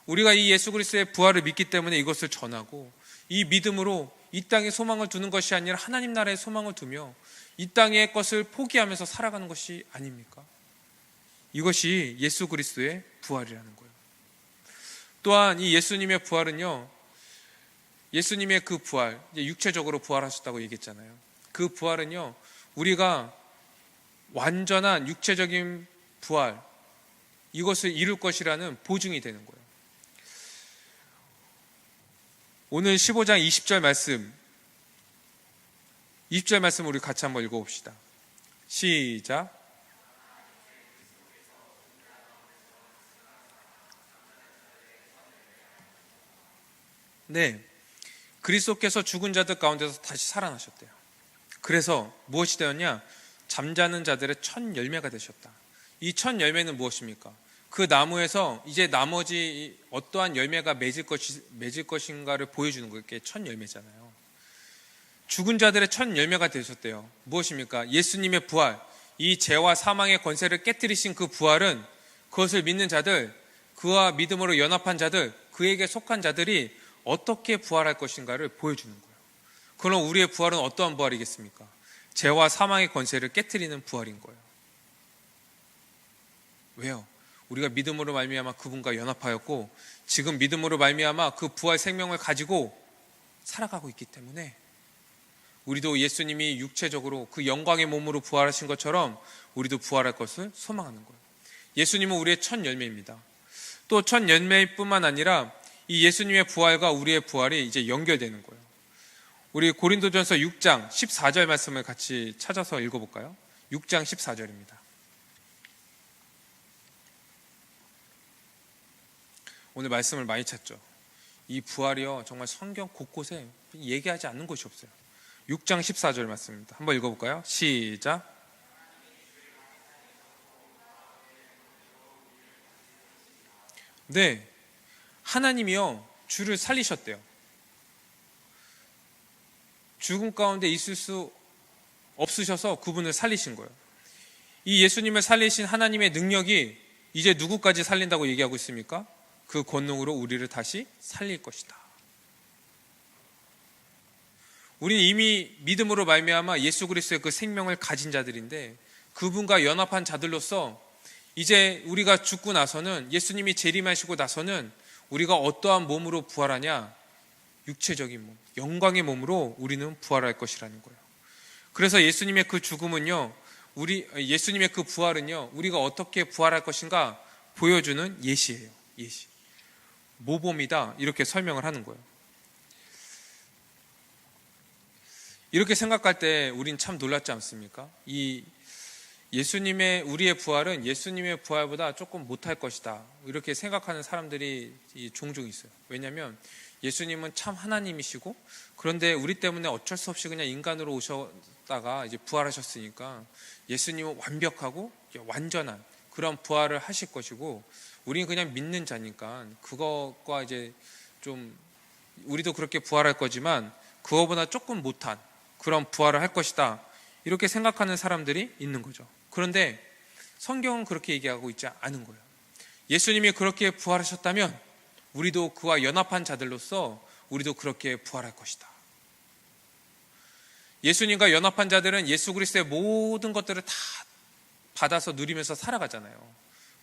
우리가 이 예수 그리스도의 부활을 믿기 때문에 이것을 전하고, 이 믿음으로 이 땅에 소망을 두는 것이 아니라 하나님 나라에 소망을 두며 이 땅의 것을 포기하면서 살아가는 것이 아닙니까? 이것이 예수 그리스도의 부활이라는 거예요. 또한 이 예수님의 부활은요, 예수님의 그 부활, 육체적으로 부활하셨다고 얘기했잖아요. 그 부활은요 우리가 완전한 육체적인 부활, 이것을 이룰 것이라는 보증이 되는 거예요. 오늘 15장 20절 말씀 우리 같이 한번 읽어봅시다. 시작. 네, 그리스도께서 죽은 자들 가운데서 다시 살아나셨대요. 그래서 무엇이 되었냐? 잠자는 자들의 첫 열매가 되셨다. 이 첫 열매는 무엇입니까? 그 나무에서 이제 나머지 어떠한 열매가 맺을 것인가를 보여주는 게 첫 열매잖아요. 죽은 자들의 첫 열매가 되셨대요. 무엇입니까? 예수님의 부활, 이 죄와 사망의 권세를 깨뜨리신 그 부활은 그것을 믿는 자들, 그와 믿음으로 연합한 자들, 그에게 속한 자들이 어떻게 부활할 것인가를 보여주는 거예요. 그럼 우리의 부활은 어떠한 부활이겠습니까? 죄와 사망의 권세를 깨트리는 부활인 거예요. 왜요? 우리가 믿음으로 말미암아 그분과 연합하였고 지금 믿음으로 말미암아 그 부활 생명을 가지고 살아가고 있기 때문에 우리도 예수님이 육체적으로 그 영광의 몸으로 부활하신 것처럼 우리도 부활할 것을 소망하는 거예요. 예수님은 우리의 첫 열매입니다. 또 첫 열매뿐만 아니라 이 예수님의 부활과 우리의 부활이 이제 연결되는 거예요. 우리 고린도전서 6장 14절 말씀을 같이 찾아서 읽어볼까요? 6장 14절입니다. 오늘 말씀을 많이 찾죠. 이 부활이요, 정말 성경 곳곳에 얘기하지 않는 곳이 없어요. 6장 14절 말씀입니다. 한번 읽어볼까요? 시작. 네, 하나님이요 주를 살리셨대요. 죽음 가운데 있을 수 없으셔서 그분을 살리신 거예요. 이 예수님을 살리신 하나님의 능력이 이제 누구까지 살린다고 얘기하고 있습니까? 그 권능으로 우리를 다시 살릴 것이다. 우리는 이미 믿음으로 말미암아 예수 그리스도의 그 생명을 가진 자들인데, 그분과 연합한 자들로서 이제 우리가 죽고 나서는, 예수님이 재림하시고 나서는 우리가 어떠한 몸으로 부활하냐? 육체적인 몸, 영광의 몸으로 우리는 부활할 것이라는 거예요. 그래서 예수님의 그 죽음은요, 예수님의 그 부활은요, 우리가 어떻게 부활할 것인가 보여주는 예시예요. 예시. 모범이다, 이렇게 설명을 하는 거예요. 이렇게 생각할 때 우린 참 놀랍지 않습니까? 우리의 부활은 예수님의 부활보다 조금 못할 것이다, 이렇게 생각하는 사람들이 종종 있어요. 왜냐하면 예수님은 참 하나님이시고, 그런데 우리 때문에 어쩔 수 없이 그냥 인간으로 오셨다가 이제 부활하셨으니까 예수님은 완벽하고 완전한 그런 부활을 하실 것이고, 우리는 그냥 믿는 자니까 그것과 이제 좀 우리도 그렇게 부활할 거지만 그거보다 조금 못한 그런 부활을 할 것이다, 이렇게 생각하는 사람들이 있는 거죠. 그런데 성경은 그렇게 얘기하고 있지 않은 거예요. 예수님이 그렇게 부활하셨다면 우리도 그와 연합한 자들로서 우리도 그렇게 부활할 것이다. 예수님과 연합한 자들은 예수 그리스도의 모든 것들을 다 받아서 누리면서 살아가잖아요.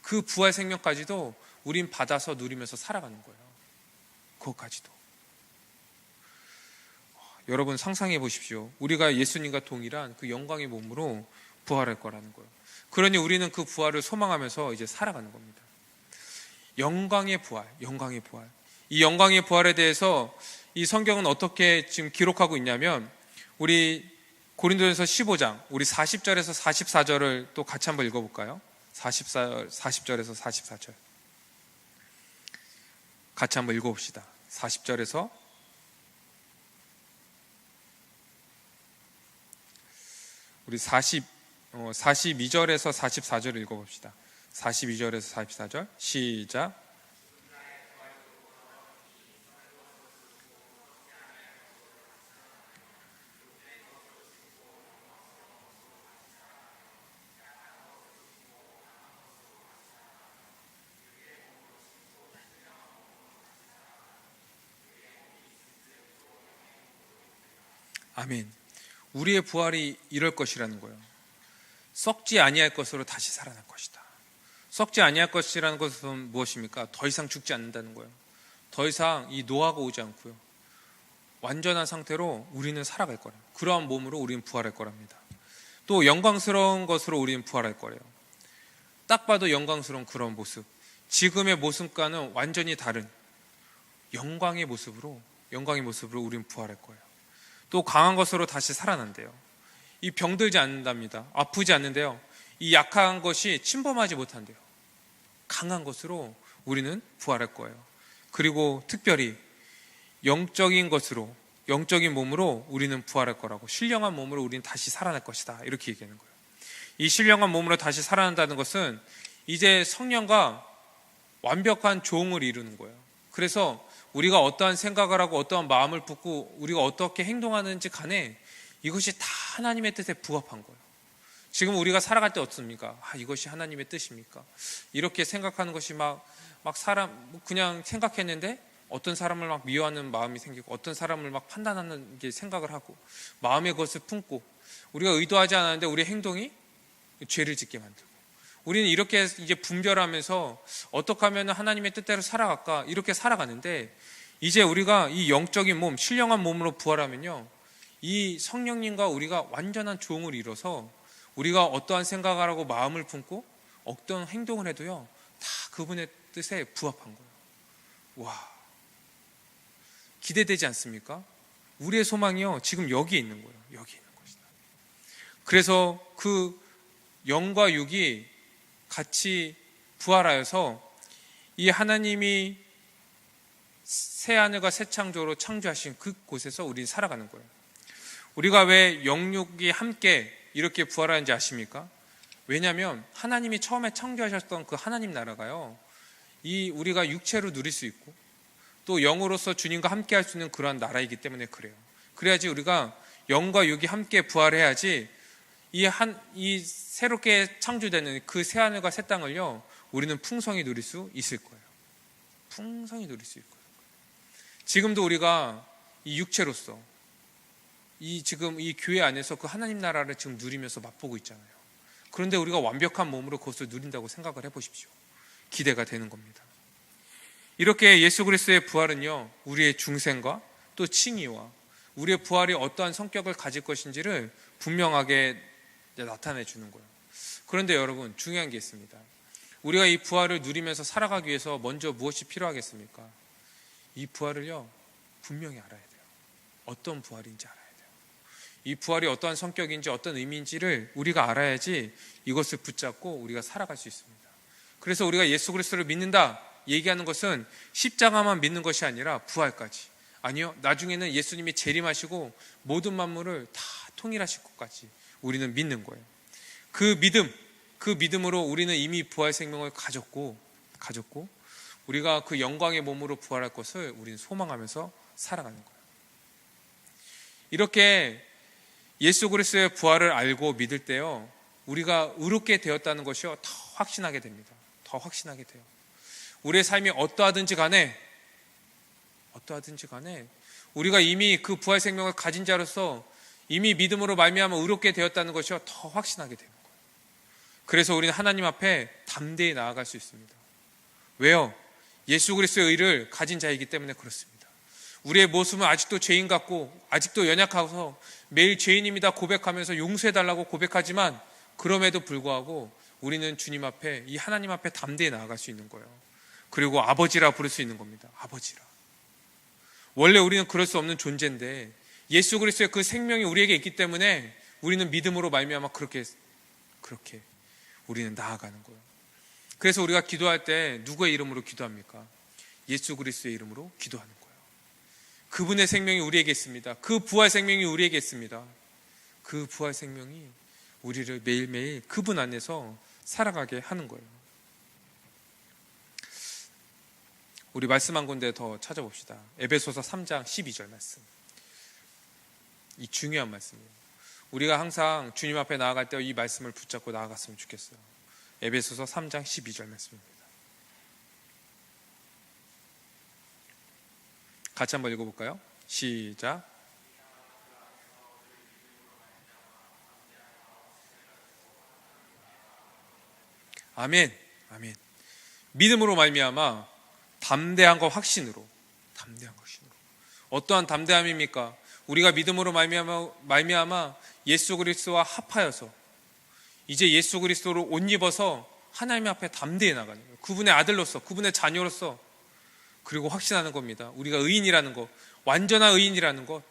그 부활 생명까지도 우린 받아서 누리면서 살아가는 거예요. 그것까지도. 여러분 상상해 보십시오. 우리가 예수님과 동일한 그 영광의 몸으로 부활할 거라는 거예요. 그러니 우리는 그 부활을 소망하면서 이제 살아가는 겁니다. 영광의 부활, 영광의 부활. 이 영광의 부활에 대해서 이 성경은 어떻게 지금 기록하고 있냐면, 우리 고린도전서 15장, 우리 40절에서 44절을 또 같이 한번 읽어볼까요? 40절에서 44절. 같이 한번 읽어봅시다. 40절에서 우리 42절에서 44절 읽어봅시다. 42절에서 44절 시작. 아멘. 우리의 부활이 이럴 것이라는 거예요. 썩지 아니할 것으로 다시 살아날 것이다. 썩지 아니할 것이라는 것은 무엇입니까? 더 이상 죽지 않는다는 거예요. 더 이상 이 노화가 오지 않고요, 완전한 상태로 우리는 살아갈 거예요. 그러한 몸으로 우리는 부활할 거랍니다. 또 영광스러운 것으로 우리는 부활할 거예요. 딱 봐도 영광스러운 그런 모습, 지금의 모습과는 완전히 다른 영광의 모습으로 우리는 부활할 거예요. 또 강한 것으로 다시 살아난대요. 이 병들지 않는답니다. 아프지 않는데요, 이 약한 것이 침범하지 못한대요. 강한 것으로 우리는 부활할 거예요. 그리고 특별히 영적인 것으로, 영적인 몸으로 우리는 부활할 거라고, 신령한 몸으로 우리는 다시 살아날 것이다, 이렇게 얘기하는 거예요. 이 신령한 몸으로 다시 살아난다는 것은 이제 성령과 완벽한 조응을 이루는 거예요. 그래서 우리가 어떠한 생각을 하고 어떠한 마음을 품고 우리가 어떻게 행동하는지 간에 이것이 다 하나님의 뜻에 부합한 거예요. 지금 우리가 살아갈 때 어떻습니까? 이것이 하나님의 뜻입니까? 이렇게 생각하는 것이 그냥 생각했는데 어떤 사람을 막 미워하는 마음이 생기고, 어떤 사람을 막 판단하는 게 생각을 하고, 마음의 것을 품고, 우리가 의도하지 않았는데 우리의 행동이 죄를 짓게 만들고, 우리는 이렇게 이제 분별하면서 어떻게 하면 하나님의 뜻대로 살아갈까, 이렇게 살아가는데, 이제 우리가 이 영적인 몸, 신령한 몸으로 부활하면요, 이 성령님과 우리가 완전한 조응을 이뤄서 우리가 어떠한 생각을 하고 마음을 품고 어떤 행동을 해도요, 다 그분의 뜻에 부합한 거예요. 와, 기대되지 않습니까? 우리의 소망이요, 지금 여기에 있는 거예요. 여기 있는 것이다. 그래서 그 영과 육이 같이 부활하여서 이 하나님이 새 하늘과 새 창조로 창조하신 그곳에서 우리는 살아가는 거예요. 우리가 왜 영육이 함께 이렇게 부활하는지 아십니까? 왜냐하면 하나님이 처음에 창조하셨던 그 하나님 나라가요, 이 우리가 육체로 누릴 수 있고 또 영으로서 주님과 함께 할 수 있는 그러한 나라이기 때문에 그래요. 그래야지 우리가 영과 육이 함께 부활해야지 이 새롭게 창조되는 그 새 하늘과 새 땅을요, 우리는 풍성히 누릴 수 있을 거예요. 풍성히 누릴 수 있을 거예요. 지금도 우리가 이 육체로서 지금 이 교회 안에서 그 하나님 나라를 지금 누리면서 맛보고 있잖아요. 그런데 우리가 완벽한 몸으로 그것을 누린다고 생각을 해보십시오. 기대가 되는 겁니다. 이렇게 예수 그리스도의 부활은요, 우리의 중생과 또 칭의와 우리의 부활이 어떠한 성격을 가질 것인지를 분명하게 나타내 주는 거예요. 그런데 여러분, 중요한 게 있습니다. 우리가 이 부활을 누리면서 살아가기 위해서 먼저 무엇이 필요하겠습니까? 이 부활을요, 분명히 알아야 돼요. 어떤 부활인지 알아야 돼요. 이 부활이 어떠한 성격인지 어떤 의미인지를 우리가 알아야지 이것을 붙잡고 우리가 살아갈 수 있습니다. 그래서 우리가 예수 그리스도를 믿는다 얘기하는 것은 십자가만 믿는 것이 아니라 부활까지. 아니요, 나중에는 예수님이 재림하시고 모든 만물을 다 통일하실 것까지 우리는 믿는 거예요. 그 믿음으로 우리는 이미 부활 생명을 가졌고 우리가 그 영광의 몸으로 부활할 것을 우리는 소망하면서 살아가는 거예요. 이렇게 예수 그리스도의 부활을 알고 믿을 때요, 우리가 의롭게 되었다는 것이요, 더 확신하게 됩니다. 더 확신하게 돼요. 우리의 삶이 어떠하든지 간에 우리가 이미 그 부활 생명을 가진 자로서 이미 믿음으로 말미암아 의롭게 되었다는 것이요, 더 확신하게 되는 거예요. 그래서 우리는 하나님 앞에 담대히 나아갈 수 있습니다. 왜요? 예수 그리스도의 의를 가진 자이기 때문에 그렇습니다. 우리의 모습은 아직도 죄인 같고 아직도 연약해서 매일 죄인입니다 고백하면서 용서해달라고 고백하지만, 그럼에도 불구하고 우리는 주님 앞에, 이 하나님 앞에 담대히 나아갈 수 있는 거예요. 그리고 아버지라 부를 수 있는 겁니다. 아버지라. 원래 우리는 그럴 수 없는 존재인데 예수 그리스도의 그 생명이 우리에게 있기 때문에 우리는 믿음으로 말미암아 그렇게 우리는 나아가는 거예요. 그래서 우리가 기도할 때 누구의 이름으로 기도합니까? 예수 그리스도의 이름으로 기도하는 거예요. 그분의 생명이 우리에게 있습니다. 그 부활 생명이 우리에게 있습니다. 그 부활 생명이 우리를 매일매일 그분 안에서 살아가게 하는 거예요. 우리 말씀 한 군데 더 찾아봅시다. 에베소서 3장 12절 말씀. 이 중요한 말씀이에요. 우리가 항상 주님 앞에 나아갈 때 이 말씀을 붙잡고 나아갔으면 좋겠어요. 에베소서 3장 12절 말씀입니다. 같이 한번 읽어볼까요? 시작. 아멘. 아멘. 믿음으로 말미암아 담대함과 확신으로. 어떠한 담대함입니까? 우리가 믿음으로 말미암아 예수 그리스도와 합하여서 이제 예수 그리스도로 옷 입어서 하나님 앞에 담대히 나가는 거예요. 그분의 아들로서, 그분의 자녀로서. 그리고 확신하는 겁니다. 우리가 의인이라는 것, 완전한 의인이라는 것.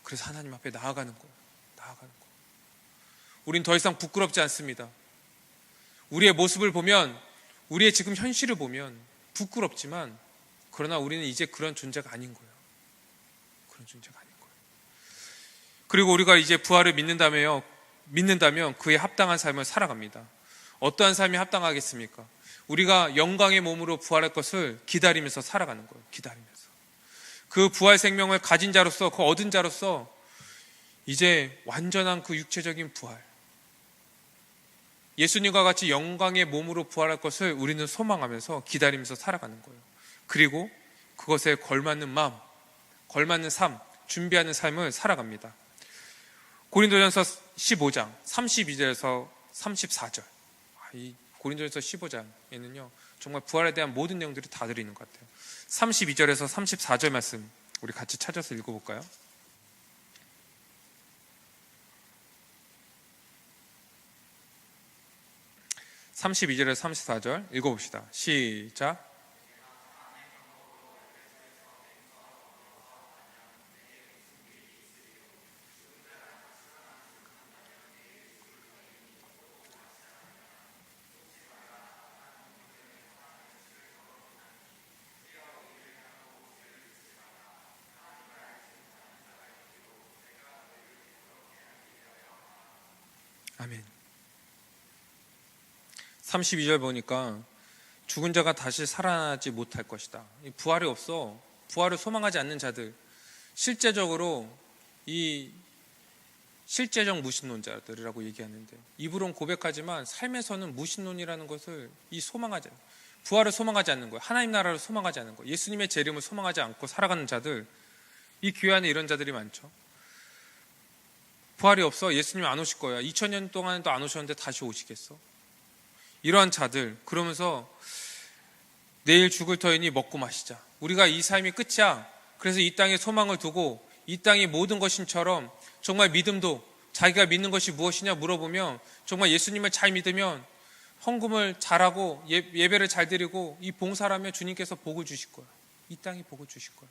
그래서 하나님 앞에 나아가는 거예요. 우린 더 이상 부끄럽지 않습니다. 우리의 모습을 보면, 우리의 지금 현실을 보면 부끄럽지만, 그러나 우리는 이제 그런 존재가 아닌 거예요. 그리고 우리가 이제 부활을 믿는다면 그에 합당한 삶을 살아갑니다. 어떠한 삶이 합당하겠습니까? 우리가 영광의 몸으로 부활할 것을 기다리면서 살아가는 거예요. 그 부활 생명을 가진 자로서, 그 얻은 자로서 이제 완전한 그 육체적인 부활, 예수님과 같이 영광의 몸으로 부활할 것을 우리는 소망하면서 기다리면서 살아가는 거예요. 그리고 그것에 걸맞는 마음, 걸맞는 삶, 준비하는 삶을 살아갑니다. 고린도전서 15장 32절에서 34절. 이 고린도전서 15장에는요 정말 부활에 대한 모든 내용들이 다 들어있는 것 같아요. 32절에서 34절 말씀 우리 같이 찾아서 읽어볼까요? (32절에서 34절) 읽어봅시다. 시작. 아멘. 32절 보니까 죽은 자가 다시 살아나지 못할 것이다. 부활이 없어 부활을 소망하지 않는 자들, 실제적으로 이 실제적 무신론자들이라고 얘기하는데, 입으로는 고백하지만 삶에서는 무신론이라는 것을 소망하지 않는, 부활을 소망하지 않는 거예요. 하나님 나라를 소망하지 않는 거예요. 예수님의 재림을 소망하지 않고 살아가는 자들, 이 교회 안에 이런 자들이 많죠. 부활이 없어 예수님이 안 오실 거야. 2000년 동안도 안 오셨는데 다시 오시겠어? 이러한 자들, 그러면서 내일 죽을 터이니 먹고 마시자, 우리가 이 삶이 끝이야, 그래서 이 땅에 소망을 두고 이 땅이 모든 것인처럼 정말 믿음도, 자기가 믿는 것이 무엇이냐 물어보면 정말 예수님을 잘 믿으면 헌금을 잘하고 예배를 잘 드리고 이 봉사라면 주님께서 복을 주실 거야. 이 땅이 복을 주실 거야.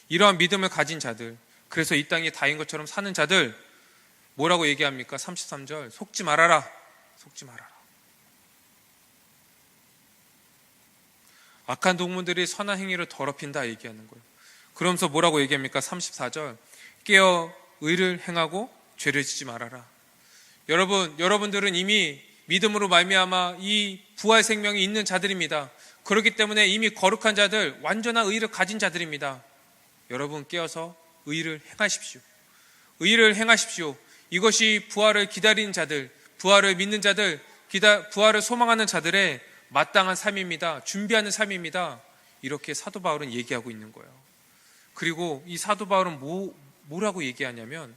이러한 믿음을 가진 자들, 그래서 이 땅이 다인 것처럼 사는 자들 뭐라고 얘기합니까? 33절, 속지 말아라. 속지 말아라. 악한 동문들이 선한 행위를 더럽힌다 얘기하는 거예요. 그러면서 뭐라고 얘기합니까? 34절, 깨어 의를 행하고 죄를 지지 말아라. 여러분들은 이미 믿음으로 말미암아 이 부활 생명이 있는 자들입니다. 그렇기 때문에 이미 거룩한 자들, 완전한 의를 가진 자들입니다. 여러분 깨어서 의를 행하십시오. 의를 행하십시오. 이것이 부활을 기다리는 자들, 부활을 믿는 자들, 부활을 소망하는 자들의 마땅한 삶입니다. 준비하는 삶입니다. 이렇게 사도 바울은 얘기하고 있는 거예요. 그리고 이 사도 바울은 뭐라고 얘기하냐면,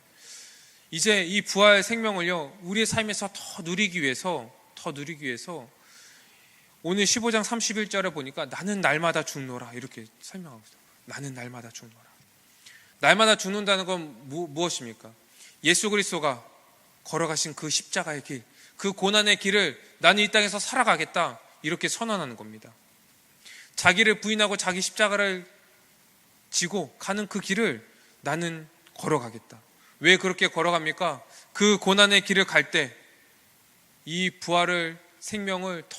이제 이 부활 생명을요, 우리의 삶에서 더 누리기 위해서 오늘 15장 31절에 보니까 나는 날마다 죽노라 이렇게 설명하고 있어요. 나는 날마다 죽노라. 날마다 죽는다는 건 무엇입니까? 예수 그리스도가 걸어가신 그 십자가의 길, 그 고난의 길을 나는 이 땅에서 살아가겠다 이렇게 선언하는 겁니다. 자기를 부인하고 자기 십자가를 지고 가는 그 길을 나는 걸어가겠다. 왜 그렇게 걸어갑니까? 그 고난의 길을 갈 때 이 부활을 생명을 더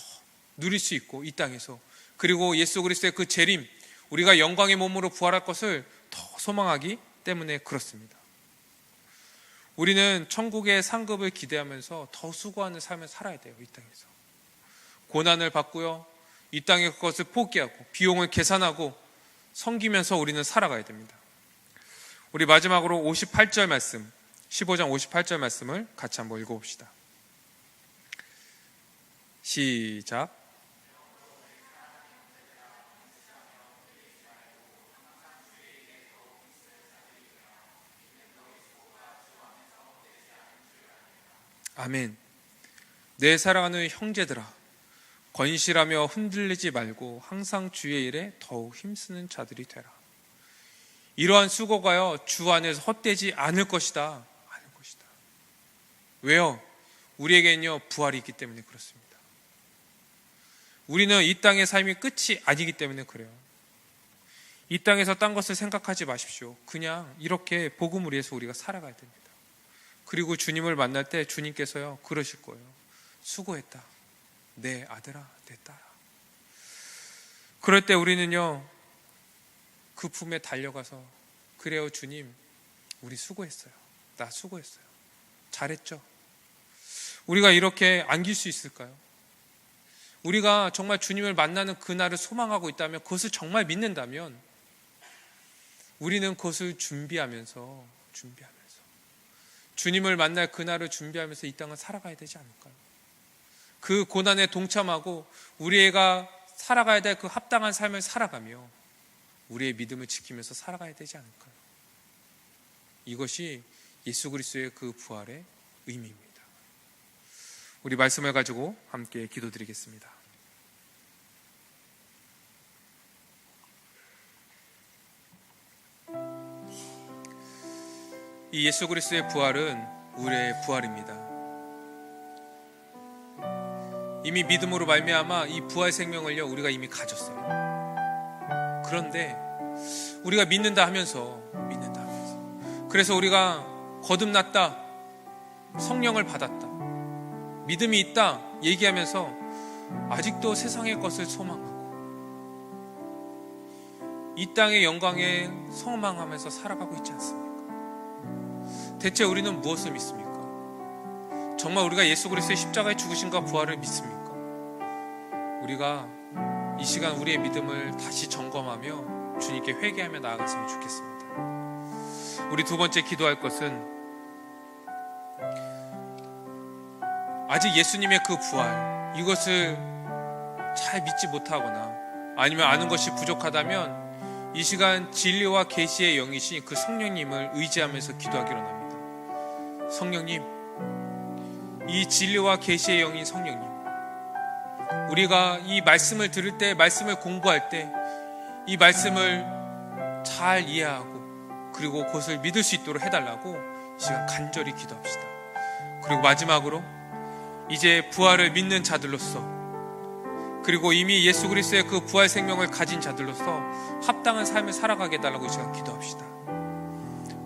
누릴 수 있고 이 땅에서, 그리고 예수 그리스도의 그 재림, 우리가 영광의 몸으로 부활할 것을 더 소망하기 때문에 그렇습니다. 우리는 천국의 상급을 기대하면서 더 수고하는 삶을 살아야 돼요. 이 땅에서 고난을 받고요, 이 땅의 것을 포기하고 비용을 계산하고 섬기면서 우리는 살아가야 됩니다. 우리 마지막으로 58절 말씀, 15장 58절 말씀을 같이 한번 읽어봅시다. 시작. 아멘. 내 사랑하는 형제들아, 건실하며 흔들리지 말고 항상 주의 일에 더욱 힘쓰는 자들이 되라. 이러한 수고가요, 주 안에서 헛되지 않을 것이다. 왜요? 우리에게는요, 부활이 있기 때문에 그렇습니다. 우리는 이 땅의 삶이 끝이 아니기 때문에 그래요. 이 땅에서 딴 것을 생각하지 마십시오. 그냥 이렇게 복음을 위해서 우리가 살아가야 됩니다. 그리고 주님을 만날 때 주님께서요, 그러실 거예요. 수고했다. 내 아들아, 내 딸아. 그럴 때 우리는요, 그 품에 달려가서, 그래요 주님, 우리 수고했어요. 나 수고했어요. 잘했죠? 우리가 이렇게 안길 수 있을까요? 우리가 정말 주님을 만나는 그날을 소망하고 있다면, 그것을 정말 믿는다면 우리는 그것을 준비하면서 주님을 만날 그날을 준비하면서 이 땅을 살아가야 되지 않을까요? 그 고난에 동참하고 우리가 살아가야 될 그 합당한 삶을 살아가며 우리의 믿음을 지키면서 살아가야 되지 않을까요? 이것이 예수 그리스도의 그 부활의 의미입니다. 우리 말씀을 가지고 함께 기도드리겠습니다. 이 예수 그리스도의 부활은 우리의 부활입니다. 이미 믿음으로 말미암아 이 부활 생명을요, 우리가 이미 가졌어요. 그런데 우리가 믿는다 하면서 그래서 우리가 거듭났다, 성령을 받았다, 믿음이 있다 얘기하면서 아직도 세상의 것을 소망하고 이 땅의 영광에 소망하면서 살아가고 있지 않습니까? 대체 우리는 무엇을 믿습니까? 정말 우리가 예수 그리스도의 십자가의 죽으심과 부활을 믿습니까? 우리가 이 시간 우리의 믿음을 다시 점검하며 주님께 회개하며 나아갔으면 좋겠습니다. 우리 두 번째 기도할 것은 아직 예수님의 그 부활, 이것을 잘 믿지 못하거나 아니면 아는 것이 부족하다면 이 시간 진리와 계시의 영이신 그 성령님을 의지하면서 기도하기로 합니다. 성령님, 이 진리와 계시의 영인 성령님, 우리가 이 말씀을 들을 때, 말씀을 공부할 때 이 말씀을 잘 이해하고 그리고 그것을 믿을 수 있도록 해달라고 이 시간 간절히 기도합시다. 그리고 마지막으로 이제 부활을 믿는 자들로서, 그리고 이미 예수 그리스도의 그 부활 생명을 가진 자들로서 합당한 삶을 살아가게 해달라고 이 시간 기도합시다.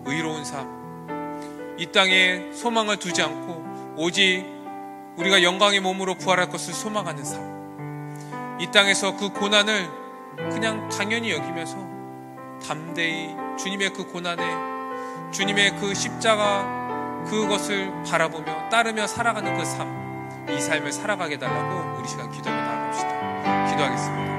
의로운 삶, 이 땅에 소망을 두지 않고 오직 우리가 영광의 몸으로 부활할 것을 소망하는 삶, 이 땅에서 그 고난을 그냥 당연히 여기면서 담대히 주님의 그 고난에, 주님의 그 십자가 그것을 바라보며 따르며 살아가는 그 삶, 이 삶을 살아가게 해달라고 우리 시간 기도하며 나아갑시다. 기도하겠습니다.